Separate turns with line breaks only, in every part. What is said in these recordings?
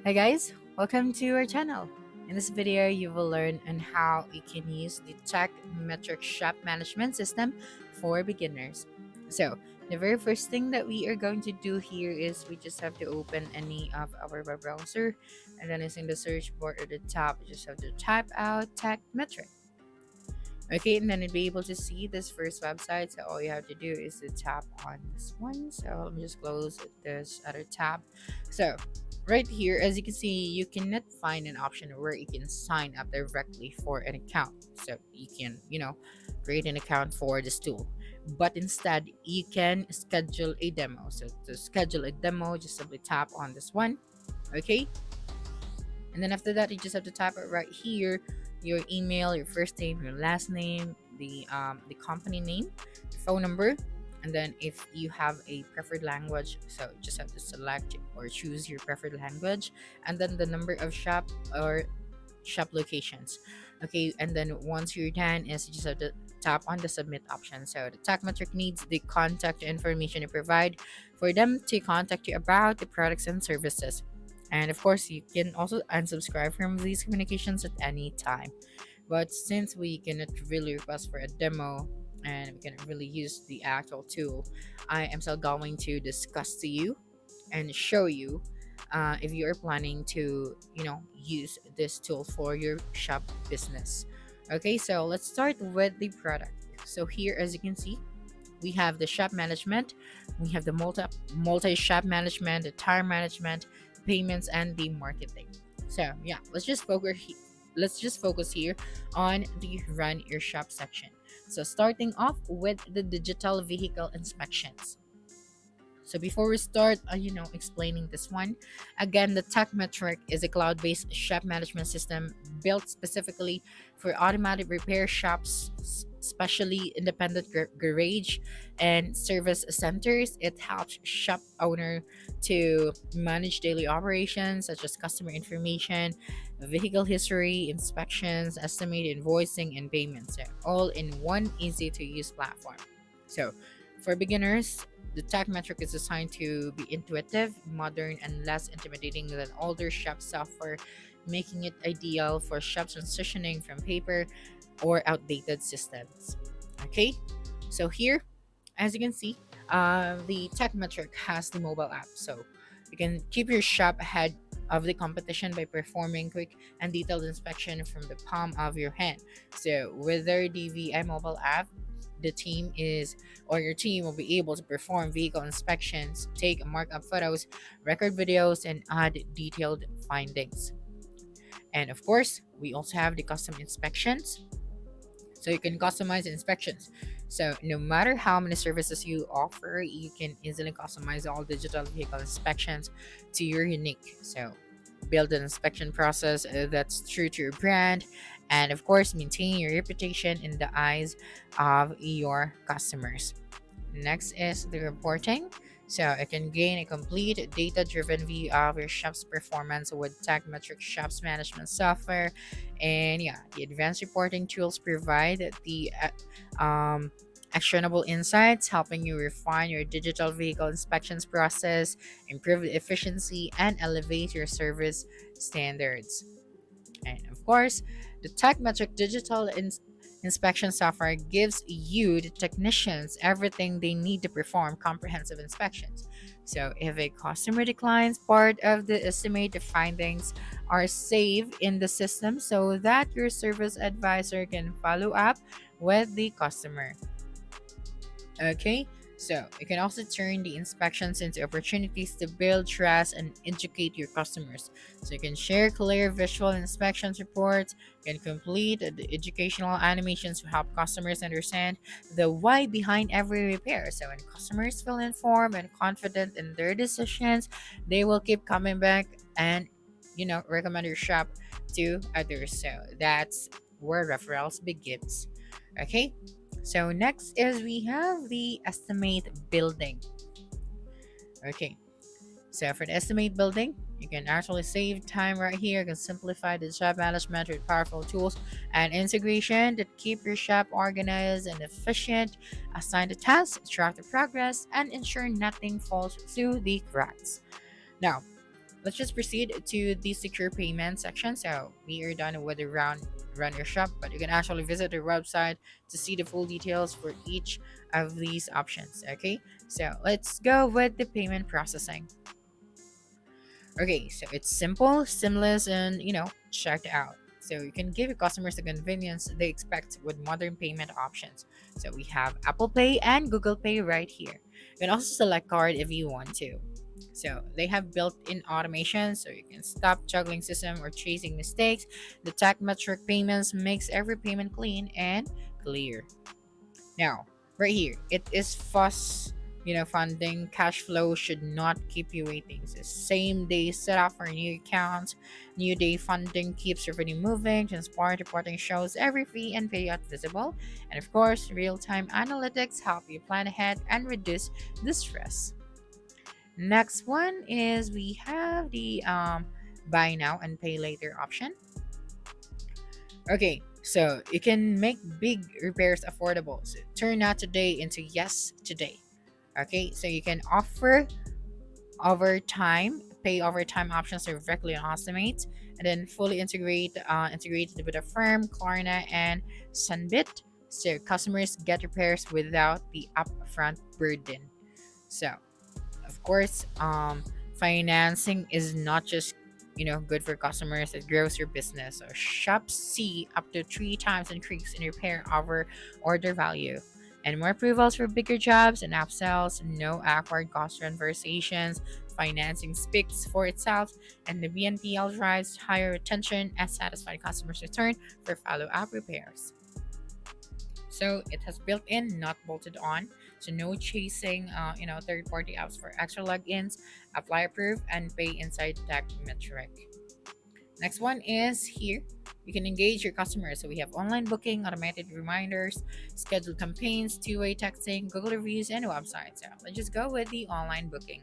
Hi guys, welcome to our channel. In this video, you will learn on how you can use the Tekmetric shop management system for beginners. So, the very first thing that we are going to do here is we just have to open any of our web browser, and then using the search bar at the top, you just have to type out Tekmetric. Okay, and then you'll be able to see this first website. So all you have to do is to tap on this one. So let me just close this other tab. So right here, as you can see, you cannot find an option where you can sign up directly for an account. So you can, create an account for this tool. But instead, you can schedule a demo. So to schedule a demo, just simply tap on this one. Okay, and then after that, you just have to type it right here, your email, your first name, your last name, the company name, phone number, and then if you have a preferred language, so you just have to select or choose your preferred language, and then the number of shop or shop locations. Okay, and then once you're done, is you just have to tap on the submit option. So the Techmetric needs the contact information you provide for them to contact you about the products and services. And of course, you can also unsubscribe from these communications at any time. But since we cannot really request for a demo and we cannot really use the actual tool, I am still going to discuss to you and show you if you are planning to, use this tool for your shop business. Okay, so let's start with the product. So here, as you can see, we have the shop management, we have the multi shop management, the tire management, payments, and the marketing. So yeah, let's just focus here on the run your shop section. So starting off with the digital vehicle inspections. So before we start, explaining this one, again, the Techmetric is a cloud-based shop management system built specifically for automatic repair shops, especially independent garage and service centers. It helps shop owner to manage daily operations such as customer information, vehicle history, inspections, estimated invoicing, and payments, all in one easy-to-use platform. So for beginners, the tech metric is designed to be intuitive, modern, and less intimidating than older shop software, making it ideal for shops transitioning from paper or outdated systems. Okay, so here, as you can see, the tech metric has the mobile app, so you can keep your shop ahead of the competition by performing quick and detailed inspection from the palm of your hand. So with their DVI mobile app, the team is or your team will be able to perform vehicle inspections, take markup photos, record videos, and add detailed findings. And of course, we also have the custom inspections, so you can customize inspections. So no matter how many services you offer, you can easily customize all digital vehicle inspections to your unique. So build an inspection process that's true to your brand, and of course maintain your reputation in the eyes of your customers. Next is the reporting. So it can gain a complete data-driven view of your shop's performance with Techmetric Shops Management software. And yeah, the advanced reporting tools provide the actionable insights, helping you refine your digital vehicle inspections process, improve efficiency, and elevate your service standards. And of course, the Techmetric digital inspection software gives you, the technicians, everything they need to perform comprehensive inspections. So if a customer declines, part of the estimate, the findings are saved in the system so that your service advisor can follow up with the customer. Okay, so you can also turn the inspections into opportunities to build trust and educate your customers. So you can share clear visual inspections reports, you can complete the educational animations to help customers understand the why behind every repair. So when customers feel informed and confident in their decisions, they will keep coming back and recommend your shop to others. So that's where referrals begins. Okay, so next is we have the estimate building. Okay, so for the estimate building, you can actually save time right here. You can simplify the shop management with powerful tools and integration that keep your shop organized and efficient, assign the tasks, track the progress, and ensure nothing falls through the cracks. Now, let's just proceed to the secure payment section. So we are done with the run your shop, but you can actually visit their website to see the full details for each of these options. Okay, so let's go with the payment processing. Okay, so it's simple, seamless, and checked out. So you can give your customers the convenience they expect with modern payment options. So we have Apple Pay and Google Pay right here. You can also select card if you want to. So they have built-in automation, so you can stop juggling system or chasing mistakes. The Tekmetric payments makes every payment clean and clear. Now, right here, it is fast, funding. Cash flow should not keep you waiting. So same day setup for new accounts. New day funding keeps revenue moving. Transparent reporting shows every fee and payout visible. And of course, real-time analytics help you plan ahead and reduce the stress. Next one is we have the buy now and pay later option. Okay, so you can make big repairs affordable. So turn not today into yes today. Okay, so you can offer overtime, pay overtime options directly on Automate, and then fully integrated with Affirm, Klarna, and Sunbit. So customers get repairs without the upfront burden. So of course, financing is not just good for customers, it grows your business. So shops see up to three times increase in repair over order value, and more approvals for bigger jobs and upsells. No awkward cost conversations. Financing speaks for itself, and the BNPL drives higher retention as satisfied customers return for follow-up repairs. So it has built in, not bolted on. So no chasing, third-party apps for extra logins. Apply, approve, and pay inside Tekmetric. Next one is here. You can engage your customers. So we have online booking, automated reminders, scheduled campaigns, two-way texting, Google reviews, and websites. So let's just go with the online booking.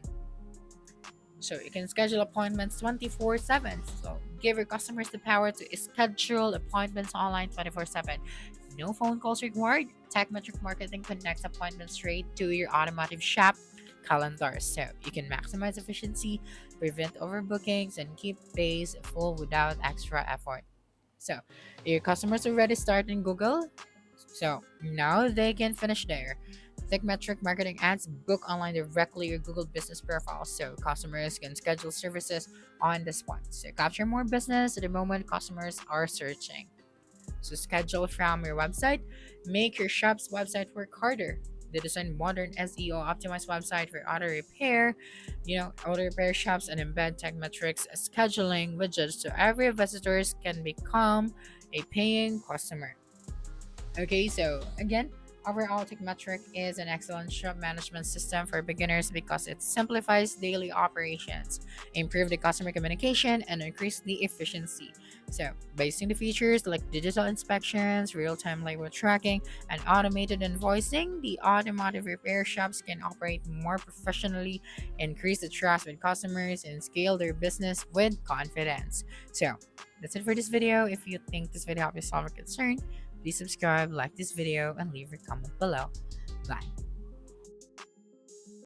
So you can schedule appointments 24/7. So give your customers the power to schedule appointments online 24/7. No phone calls required. Techmetric Marketing connects appointments straight to your automotive shop calendar. So you can maximize efficiency, prevent overbookings, and keep days full without extra effort. So your customers already start in Google. So now they can finish there. Tekmetric marketing ads book online directly your Google business profile, so customers can schedule services on the spot. So capture more business at the moment customers are searching. So schedule from your website. Make your shop's website work harder. They design modern SEO optimized website for auto repair shops, and embed Tekmetrics scheduling widgets so every visitors can become a paying customer. Okay, so again, overall, Techmetric is an excellent shop management system for beginners because it simplifies daily operations, improve the customer communication, and increase the efficiency. So, based on the features like digital inspections, real-time labor tracking, and automated invoicing, the automotive repair shops can operate more professionally, increase the trust with customers, and scale their business with confidence. So, that's it for this video. If you think this video helped you solve a concern, please subscribe, like this video, and leave your comment below. Bye.